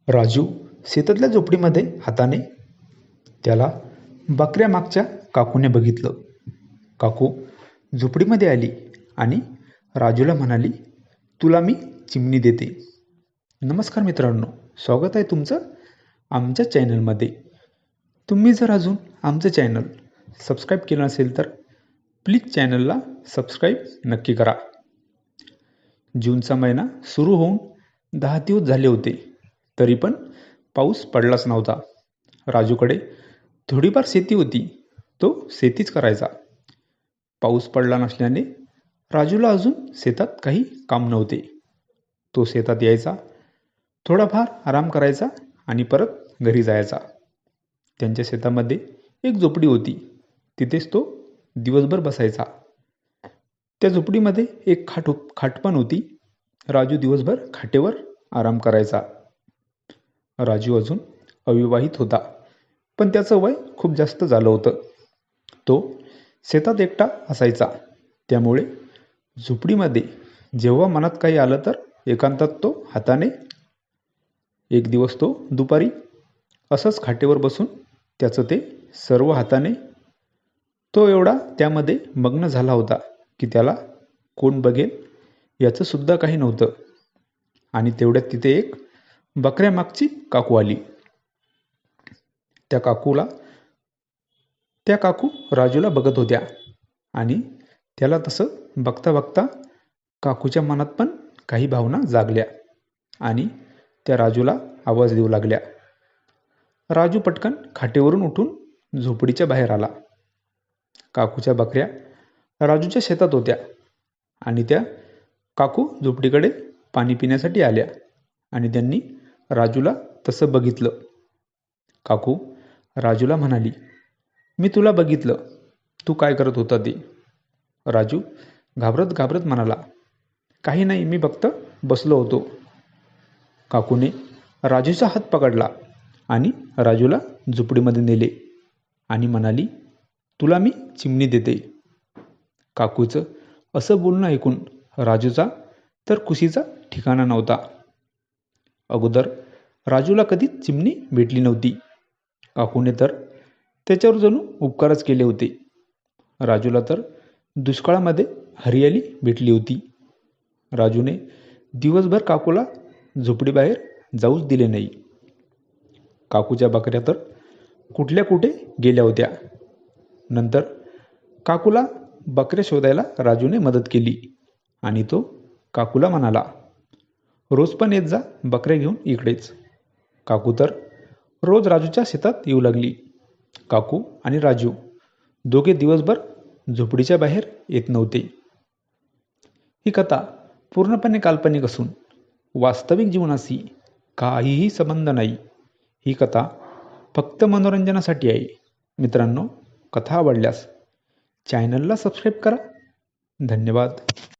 राजू शेतातल्या झोपडीमध्ये हाताने त्याला बकऱ्या मागच्या काकूने बघितलं. काकू झोपडीमध्ये आली आणि राजूला म्हणाली, तुला मी चिमणी देते. नमस्कार मित्रांनो, स्वागत आहे तुमचं आमच्या चॅनलमध्ये. तुम्ही जर अजून आमचं चॅनल सबस्क्राईब केलं नसेल तर प्लीज चॅनलला सबस्क्राईब नक्की करा. जूनचा महिना सुरू होऊन 10 दिवस झाले होते, तरी पण पाऊस पडलाच नव्हता. राजूकडे थोडीफार शेती होती, तो शेतीच करायचा. पाऊस पडला नसल्याने राजूला अजून शेतात काही काम नव्हते. तो शेतात यायचा, थोडाफार आराम करायचा आणि परत घरी जायचा. त्यांच्या शेतामध्ये एक झोपडी होती, तिथेच तो दिवसभर बसायचा. त्या झोपडीमध्ये एक खाट पण होती. राजू दिवसभर खाटेवर आराम करायचा. राजू अजून अविवाहित होता, पण त्याचं वय खूप जास्त झालं होतं. तो शेतात एकटा असायचा, त्यामुळे झोपडीमध्ये जेव्हा मनात काही आलं तर एकांतात तो हाताने. एक दिवस तो दुपारी असंच खाटेवर बसून त्याचं ते सर्व हाताने. तो एवढा त्यामध्ये मग्न झाला होता की त्याला कोण बघेल याचं सुद्धा काही नव्हतं. आणि तेवढ्यात तिथे एक बकऱ्या मागची काकू आली. त्या काकू राजूला बघत होत्या आणि त्याला तसं बघता बघता काकूच्या मनात पण काही भावना जागल्या आणि त्या राजूला आवाज देऊ लागल्या. राजू पटकन खाटेवरून उठून झोपडीच्या बाहेर आला. काकूच्या बकऱ्या राजूच्या शेतात होत्या आणि त्या काकू झोपडीकडे पाणी पिण्यासाठी आल्या आणि त्यांनी राजूला तसं बघितलं. काकू राजूला म्हणाली, मी तुला बघितलं, तू काय करत होता ते. राजू घाबरत घाबरत म्हणाला, काही नाही, मी फक्त बसलो होतो. काकूने राजूचा हात पकडला आणि राजूला झोपडीमध्ये नेले आणि म्हणाली, तुला मी चिमणी देते. काकूचं असं बोलणं ऐकून राजूचा तर खुशीचा ठिकाणा नव्हता. अगोदर राजूला कधीच चिमणी भेटली नव्हती. काकूने तर त्याच्यावर जणू उपकारच केले होते. राजूला तर दुष्काळामध्ये हरियाली भेटली होती. राजूने दिवसभर काकूला झोपडीबाहेर जाऊच दिले नाही. काकूच्या बकऱ्या तर कुठल्या कुठे गेल्या होत्या. नंतर काकूला बकऱ्या शोधायला राजूने मदत केली आणि तो काकूला म्हणाला, रोज पण येत जा बकऱ्या घेऊन इकडेच. काकू तर रोज राजूच्या शेतात येऊ लागली. काकू आणि राजू दोघे दिवसभर झोपडीच्या बाहेर येत नव्हते. ही कथा पूर्णपणे काल्पनिक असून वास्तविक जीवनाशी काहीही संबंध नाही. ही कथा फक्त मनोरंजनासाठी आहे. मित्रांनो, कथा आवडल्यास चॅनलला सबस्क्राईब करा. धन्यवाद.